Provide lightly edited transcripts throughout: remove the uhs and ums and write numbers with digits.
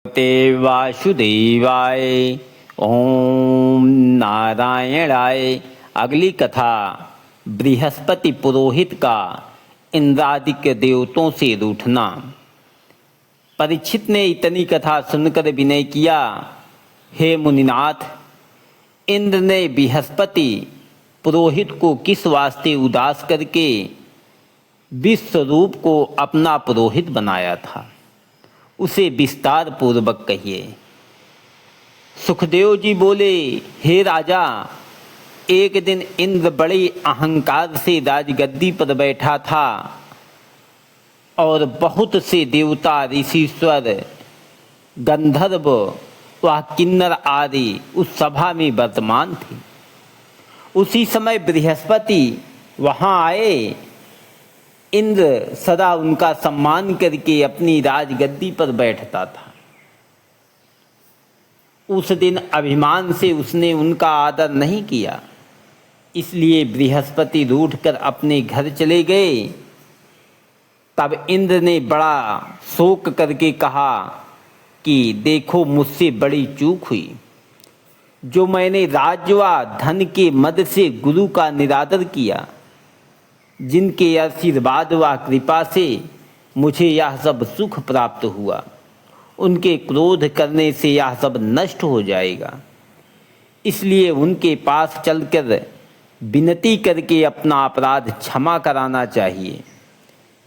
ते वासुदेवाय। ओम नारायणाय। अगली कथा बृहस्पति पुरोहित का इंद्रादिक देवताओं से रूठना। परीक्षित ने इतनी कथा सुनकर विनय किया, हे मुनिनाथ, इंद्र ने बृहस्पति पुरोहित को किस वास्ते उदास करके विश्वरूप को अपना पुरोहित बनाया था, उसे विस्तार पूर्वक कहिए। सुखदेव जी बोले, हे राजा, एक दिन इंद्र बड़े अहंकार से राजगद्दी पर बैठा था और बहुत से देवता, ऋषीश्वर, गंधर्व व किन्नर आदि उस सभा में वर्तमान थे। उसी समय बृहस्पति वहाँ आए। इंद्र सदा उनका सम्मान करके अपनी राजगद्दी पर बैठता था। उस दिन अभिमान से उसने उनका आदर नहीं किया, इसलिए बृहस्पति रूठकर अपने घर चले गए। तब इंद्र ने बड़ा शोक करके कहा कि देखो, मुझसे बड़ी चूक हुई। जो मैंने राज्य व धन के मद से गुरु का निरादर किया, जिनके आशीर्वाद व कृपा से मुझे यह सब सुख प्राप्त हुआ, उनके क्रोध करने से यह सब नष्ट हो जाएगा। इसलिए उनके पास चलकर विनती करके अपना अपराध क्षमा कराना चाहिए,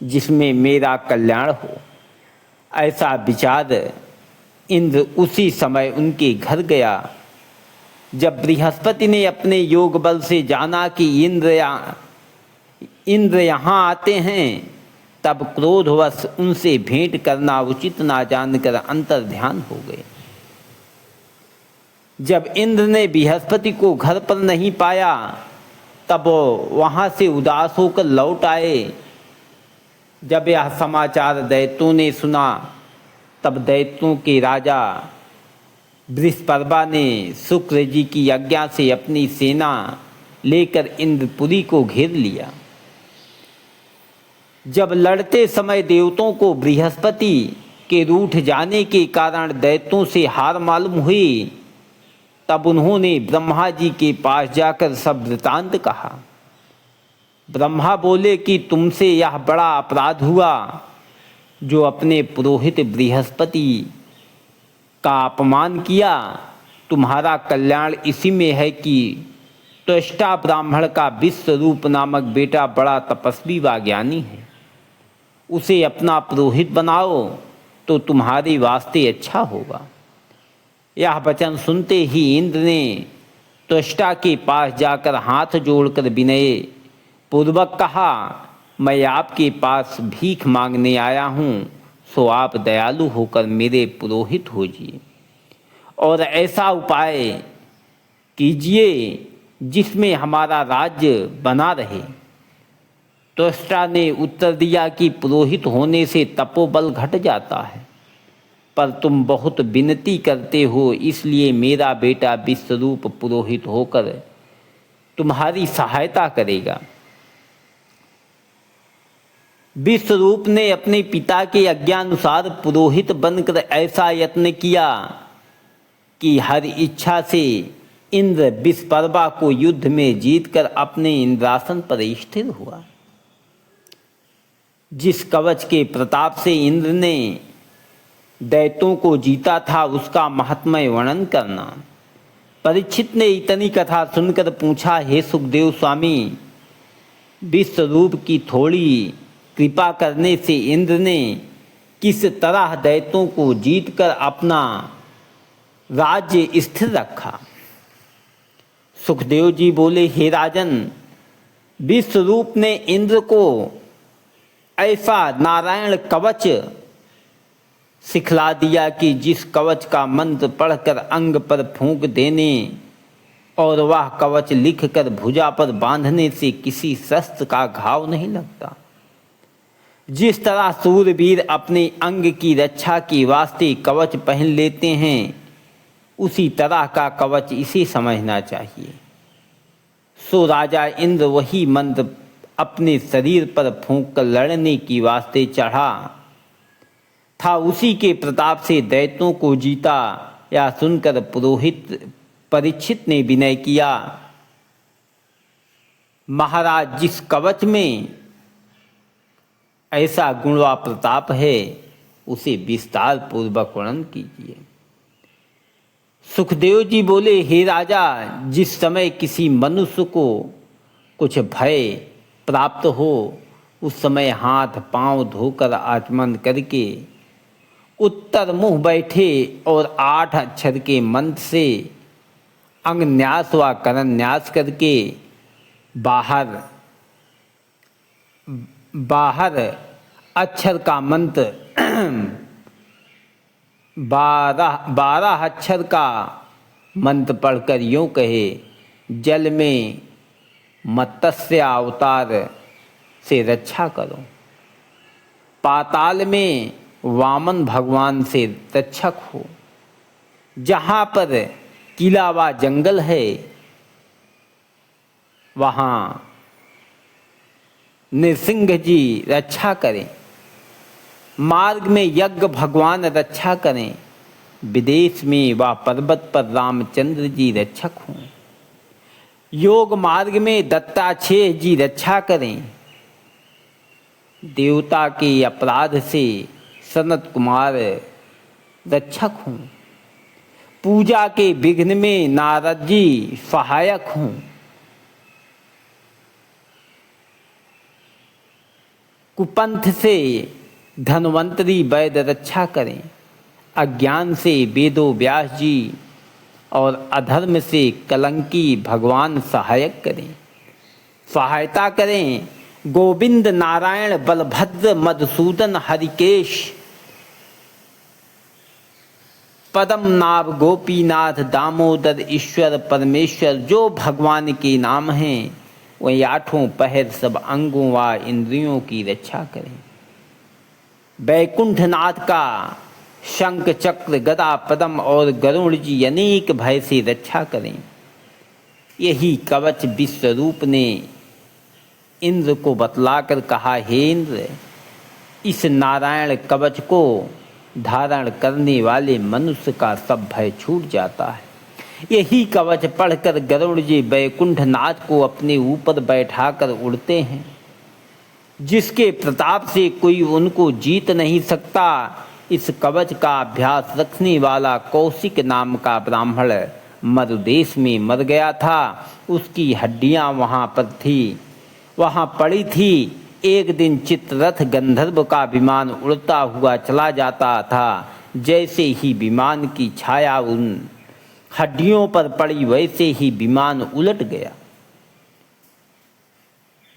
जिसमें मेरा कल्याण हो। ऐसा विचार इंद्र उसी समय उनके घर गया। जब बृहस्पति ने अपने योग बल से जाना कि इंद्र यहाँ आते हैं, तब क्रोधवश उनसे भेंट करना उचित ना जानकर अंतर्ध्यान हो गए। जब इंद्र ने बृहस्पति को घर पर नहीं पाया, तब वहाँ से उदास होकर लौट आए। जब यह समाचार दैत्यों ने सुना, तब दैत्यों के राजा बृहस्पति ने शुक्र जी की आज्ञा से अपनी सेना लेकर इंद्रपुरी को घेर लिया। जब लड़ते समय देवताओं को बृहस्पति के रूठ जाने के कारण दैत्यों से हार मालूम हुई, तब उन्होंने ब्रह्मा जी के पास जाकर सब वृतांत कहा। ब्रह्मा बोले कि तुमसे यह बड़ा अपराध हुआ, जो अपने पुरोहित बृहस्पति का अपमान किया। तुम्हारा कल्याण इसी में है कि त्वष्टा ब्राह्मण का विश्वरूप नामक बेटा बड़ा तपस्वी व ज्ञानी है। उसे अपना पुरोहित बनाओ तो तुम्हारे वास्ते अच्छा होगा। यह वचन सुनते ही इंद्र ने त्वष्टा के पास जाकर हाथ जोड़कर विनय पूर्वक कहा, मैं आपके पास भीख मांगने आया हूँ, सो आप दयालु होकर मेरे पुरोहित होजिए और ऐसा उपाय कीजिए जिसमें हमारा राज्य बना रहे। त्वष्टा ने उत्तर दिया कि पुरोहित होने से तपोबल घट जाता है, पर तुम बहुत विनती करते हो, इसलिए मेरा बेटा विश्वरूप पुरोहित होकर तुम्हारी सहायता करेगा। विश्वरूप ने अपने पिता के आज्ञानुसार पुरोहित बनकर ऐसा यत्न किया कि हर इच्छा से इंद्र विस्पर्वा को युद्ध में जीतकर अपने इंद्रासन पर स्थिर हुआ। जिस कवच के प्रताप से इंद्र ने दैत्यों को जीता था, उसका महात्म्य वर्णन करना। परीक्षित ने इतनी कथा सुनकर पूछा, हे सुखदेव स्वामी, विश्वरूप की थोड़ी कृपा करने से इंद्र ने किस तरह दैत्यों को जीतकर अपना राज्य स्थिर रखा? सुखदेव जी बोले, हे राजन, विश्वरूप ने इंद्र को ऐसा नारायण कवच सिखला दिया कि जिस कवच का मंत्र पढ़कर अंग पर फूंक देने और वह कवच लिखकर भुजा पर बांधने से किसी शस्त्र का घाव नहीं लगता। जिस तरह सूरवीर अपने अंग की रक्षा के वास्ते कवच पहन लेते हैं, उसी तरह का कवच इसे समझना चाहिए। सो राजा इंद्र वही मंत्र अपने शरीर पर फूंक कर लड़ने की वास्ते चढ़ा था, उसी के प्रताप से दैत्यों को जीता। यह सुनकर पुरोहित परीक्षित ने विनय किया, महाराज, जिस कवच में ऐसा गुण व प्रताप है उसे विस्तार पूर्वक वर्णन कीजिए। सुखदेव जी बोले, हे राजा, जिस समय किसी मनुष्य को कुछ भय प्राप्त हो उस समय हाथ पांव धोकर आचमन करके उत्तर मुंह बैठे और 8 अक्षर के मंत्र से अंगन्यास व करन्यास करके बाहर अक्षर का मंत्र 12 अक्षर का मंत्र पढ़कर यूँ कहे, जल में मत्स्य अवतार से रक्षा करो, पाताल में वामन भगवान से रक्षक हो, जहाँ पर किला व जंगल है वहाँ नृसिंह जी रक्षा करें, मार्ग में यज्ञ भगवान रक्षा करें, विदेश में व पर्वत पर रामचंद्र जी रक्षक हों, योग मार्ग में दत्तात्रेय जी रक्षा करें, देवता के अपराध से सनत कुमार रक्षक हों, पूजा के विघ्न में नारद जी सहायक हों, कुपंथ से धन्वंतरी वैद्य रक्षा करें, अज्ञान से वेदो व्यास जी और अधर्म से कलंकी भगवान सहायक करें, सहायता करें, गोविंद नारायण बलभद्र मधुसूदन हरिकेश पदम नाभ गोपीनाथ दामोदर ईश्वर परमेश्वर, जो भगवान के नाम हैं वही 8 पहर सब अंगों व इंद्रियों की रक्षा करें, वैकुंठनाथ का शंख चक्र गदा पद्म और गरुड़ जी अनेक भय से रक्षा करें। यही कवच विश्वरूप ने इंद्र को बतलाकर कहा, हे इंद्र, इस नारायण कवच को धारण करने वाले मनुष्य का सब भय छूट जाता है। यही कवच पढ़कर गरुड़ जी वैकुंठनाथ को अपने ऊपर बैठाकर उड़ते हैं, जिसके प्रताप से कोई उनको जीत नहीं सकता। इस कवच का अभ्यास रखने वाला कौशिक नाम का ब्राह्मण मरुदेश में मर गया था, उसकी हड्डियां वहाँ पड़ी थी। एक दिन चित्ररथ गंधर्व का विमान उड़ता हुआ चला जाता था, जैसे ही विमान की छाया उन हड्डियों पर पड़ी वैसे ही विमान उलट गया।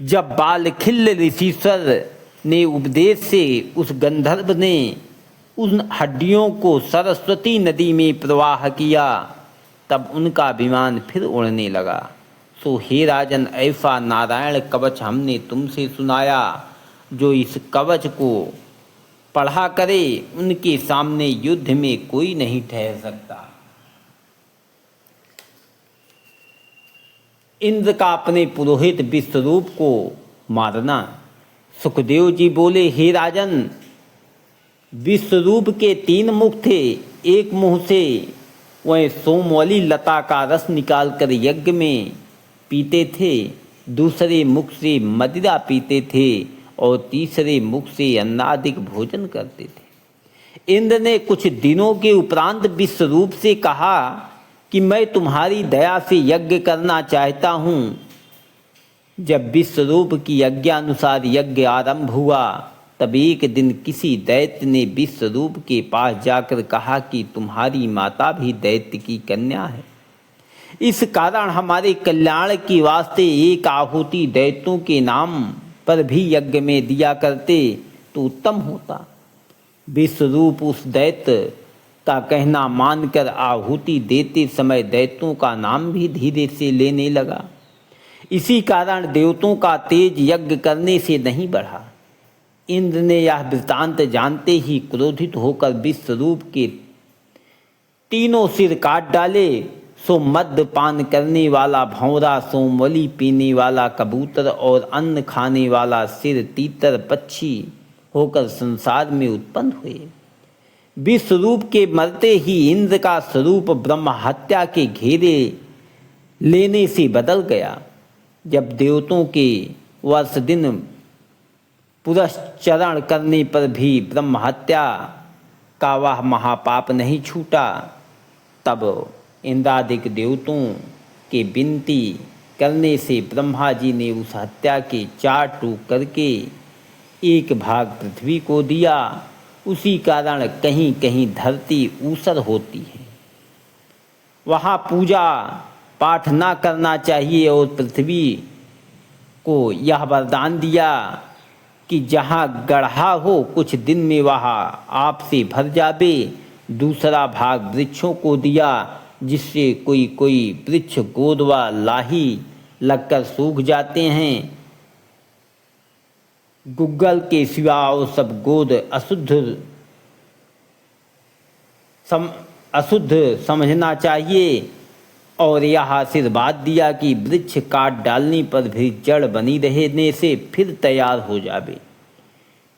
जब बालखिल्य ऋषीश्वर ने उपदेश से उस गंधर्व ने उन हड्डियों को सरस्वती नदी में प्रवाह किया, तब उनका विमान फिर उड़ने लगा। सो हे राजन, ऐसा नारायण कवच हमने तुमसे सुनाया, जो इस कवच को पढ़ा करे उनके सामने युद्ध में कोई नहीं ठहर सकता। इंद्र का अपने पुरोहित विश्वरूप को मारना। सुखदेव जी बोले, हे राजन, विश्वरूप के 3 मुख थे। एक मुंह से वह सोमवली लता का रस निकालकर यज्ञ में पीते थे, दूसरे मुख से मदिरा पीते थे और तीसरे मुख से अन्नादिक भोजन करते थे। इंद्र ने कुछ दिनों के उपरांत विश्वरूप से कहा कि मैं तुम्हारी दया से यज्ञ करना चाहता हूँ। जब विश्वरूप की आज्ञानुसार यज्ञ आरंभ हुआ, तब एक दिन किसी दैत्य ने विश्वरूप के पास जाकर कहा कि तुम्हारी माता भी दैत्य की कन्या है, इस कारण हमारे कल्याण के वास्ते एक आहुति दैत्यों के नाम पर भी यज्ञ में दिया करते तो उत्तम होता। विश्वरूप उस दैत्य का कहना मानकर आहुति देते समय दैत्यों का नाम भी धीरे से लेने लगा। इसी कारण देवताओं का तेज यज्ञ करने से नहीं बढ़ा। इंद्र ने यह वृत्तांत जानते ही क्रोधित होकर विश्वरूप के 3 सिर काट डाले। सो मद्यपान करने वाला भौंरा, सोमवली पीने वाला कबूतर और अन्न खाने वाला सिर तीतर पक्षी होकर संसार में उत्पन्न हुए। विश्वरूप के मरते ही इंद्र का स्वरूप ब्रह्म हत्या के घेरे लेने से बदल गया। जब देवताओं के वर्ष दिन पुरस्चरण करने पर भी ब्रह्म हत्या का वह महापाप नहीं छूटा, तब इंद्रादिक देवताओं के विनती करने से ब्रह्मा जी ने उस हत्या के 4 टूक करके एक भाग पृथ्वी को दिया। उसी कारण कहीं कहीं धरती ऊसर होती है, वहाँ पूजा पाठ ना करना चाहिए, और पृथ्वी को यह वरदान दिया कि जहाँ गढ़ा हो कुछ दिन में वहाँ आपसे भर जावे। दूसरा भाग वृक्षों को दिया, जिससे कोई कोई वृक्ष गोद व लाही लगकर सूख जाते हैं। गुग्गल के सिवा और सब गोद अशुद्ध समझना चाहिए। और यह आशीर्वाद दिया कि वृक्ष काट डालने पर भी जड़ बनी रहने से फिर तैयार हो जावे।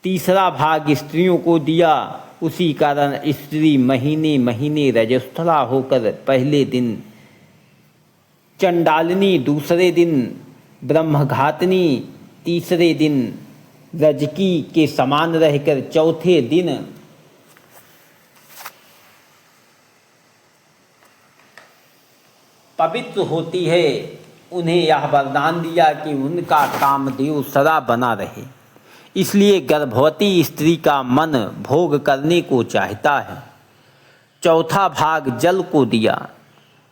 तीसरा भाग स्त्रियों को दिया, उसी कारण स्त्री महीने महीने रजस्थला होकर पहले दिन चंडालिनी, दूसरे दिन ब्रह्मघातनी, तीसरे दिन रजकी के समान रहकर चौथे दिन पवित्र होती है। उन्हें यह वरदान दिया कि उनका कामदेव सदा बना रहे, इसलिए गर्भवती स्त्री का मन भोग करने को चाहता है। चौथा भाग जल को दिया,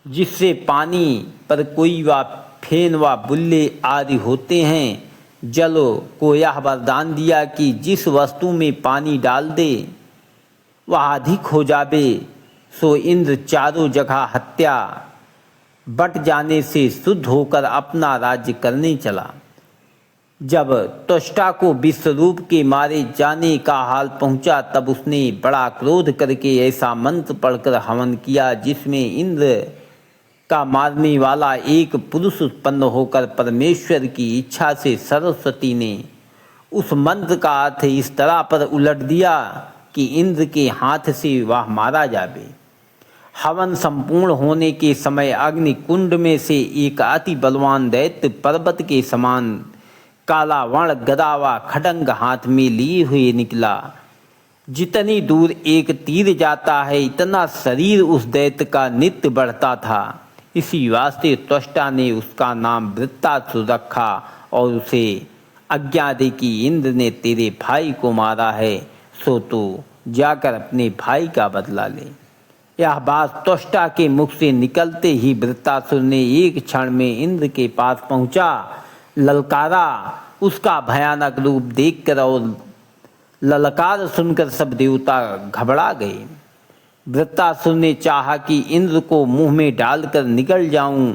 जिससे पानी पर कोई व फेन व बुल्ले आदि होते हैं। जल को यह वरदान दिया कि जिस वस्तु में पानी डाल दे वह अधिक हो जावे। सो इंद्र चारों जगह हत्या बट जाने से शुद्ध होकर अपना राज्य करने चला। जब त्वष्टा को विश्वरूप के मारे जाने का हाल पहुंचा, तब उसने बड़ा क्रोध करके ऐसा मंत्र पढ़कर हवन किया, जिसमें इंद्र का मारने वाला एक पुरुष उत्पन्न होकर परमेश्वर की इच्छा से सरस्वती ने उस मंत्र का अर्थ इस तरह पर उलट दिया कि इंद्र के हाथ से वह मारा जावे। हवन संपूर्ण होने के समय अग्नि कुंड में से एक अति बलवान दैत्य पर्वत के समान काला वर्ण गदा व खड्ग हाथ में लिए हुए निकला। जितनी दूर एक तीर जाता है, इतना शरीर उस दैत्य का नित्य बढ़ता था। इसी वास्ते त्वष्टा ने उसका नाम वृत्तासुर रखा और उसे आज्ञा दी कि इंद्र ने तेरे भाई को मारा है, सो तो जाकर अपने भाई का बदला ले। यह बात त्वष्टा के मुख से निकलते ही वृत्तासुर ने एक क्षण में इंद्र के पास पहुंचा, ललकारा। उसका भयानक रूप देखकर और ललकार सुनकर सब देवता घबरा गए। वृत्तासुर ने चाहा कि इंद्र को मुंह में डालकर निकल जाऊं।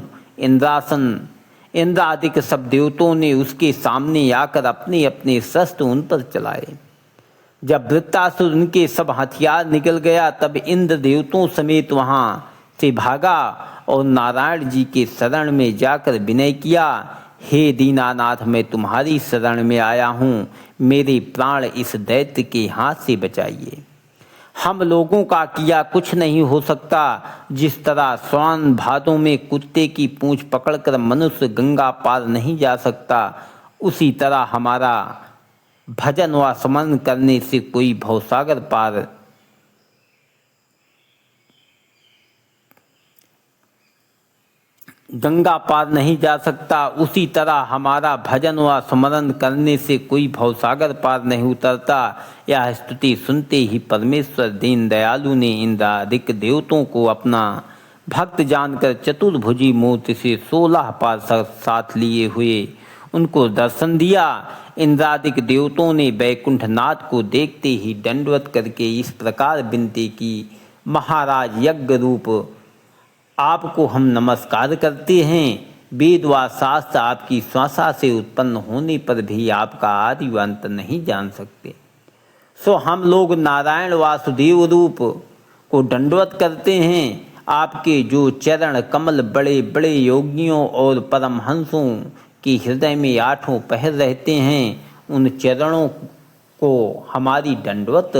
इंद्रादिक सब देवताओं ने उसके सामने आकर अपने अपने शस्त्र उन पर चलाए। जब वृत्तासुर उनके सब हथियार निकल गया, तब इंद्र देवताओं समेत वहां से भागा और नारायण जी के शरण में जाकर विनय किया, हे दीनानाथ, मैं तुम्हारी शरण में आया हूँ, मेरे प्राण इस दैत्य के हाथ से बचाइए। हम लोगों का किया कुछ नहीं हो सकता। जिस तरह श्वान भादों में कुत्ते की पूंछ पकड़कर मनुष्य गंगा पार नहीं जा सकता, उसी तरह हमारा भजन व स्मरण करने से कोई भवसागर पार गंगा पार नहीं जा सकता। उसी तरह हमारा भजन व स्मरण करने से कोई भवसागर पार नहीं उतरता। यह स्तुति सुनते ही परमेश्वर दीन दयालु ने इंद्रादिक देवताओं को अपना भक्त जानकर चतुर्भुजी मूर्ति से 16 पार्षद साथ लिए हुए उनको दर्शन दिया। इंद्रादिक देवताओं ने वैकुंठनाथ को देखते ही दंडवत करके इस प्रकार विनती की, महाराज यज्ञ रूप आपको हम नमस्कार करते हैं। वेद व शास्त्र आपकी श्वासा से उत्पन्न होने पर भी आपका आदि व अंत नहीं जान सकते। सो हम लोग नारायण वासुदेव रूप को दंडवत करते हैं। आपके जो चरण कमल बड़े बड़े योगियों और परमहंसों के हृदय में 8 पहर रहते हैं, उन चरणों को हमारी दंडवत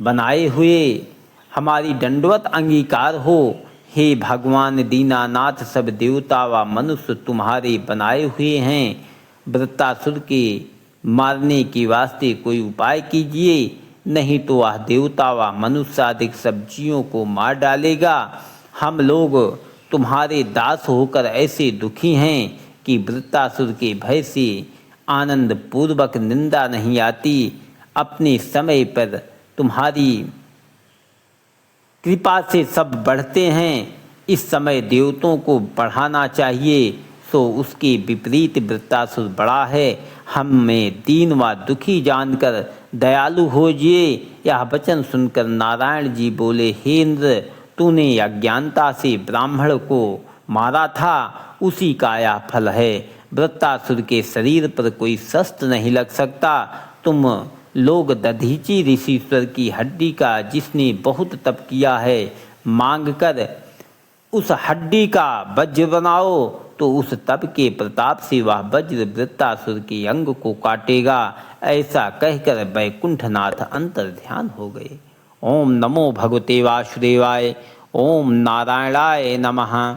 बनाए हुए हमारी दंडवत अंगीकार हो। हे भगवान दीनानाथ, सब देवता व मनुष्य तुम्हारे बनाए हुए हैं। वृत्तासुर के मारने के वास्ते कोई उपाय कीजिए, नहीं तो वह देवता व मनुष्य आदि सब जीवों को मार डालेगा। हम लोग तुम्हारे दास होकर ऐसे दुखी हैं कि वृत्तासुर के भय से आनंद पूर्वक निंदा नहीं आती। अपने समय पर तुम्हारी कृपा से सब बढ़ते हैं। इस समय देवताओं को बढ़ाना चाहिए, सो उसके विपरीत वृत्तासुर बड़ा है। हमें दीन व दुखी जानकर दयालु होजिए। यह वचन सुनकर नारायण जी बोले, हे इंद्र, तूने अज्ञानता से ब्राह्मण को मारा था, उसी का यह फल है। वृत्तासुर के शरीर पर कोई शस्त्र नहीं लग सकता। तुम लोग दधीची ऋषिश्वर की हड्डी का, जिसने बहुत तप किया है, मांग कर उस हड्डी का वज्र बनाओ, तो उस तप के प्रताप से वह वज्र वृत्तासुर के अंग को काटेगा। ऐसा कहकर वैकुंठनाथ अंतर ध्यान हो गए। ओम नमो भगवते वासुदेवाय। ओम नारायणाय नमः।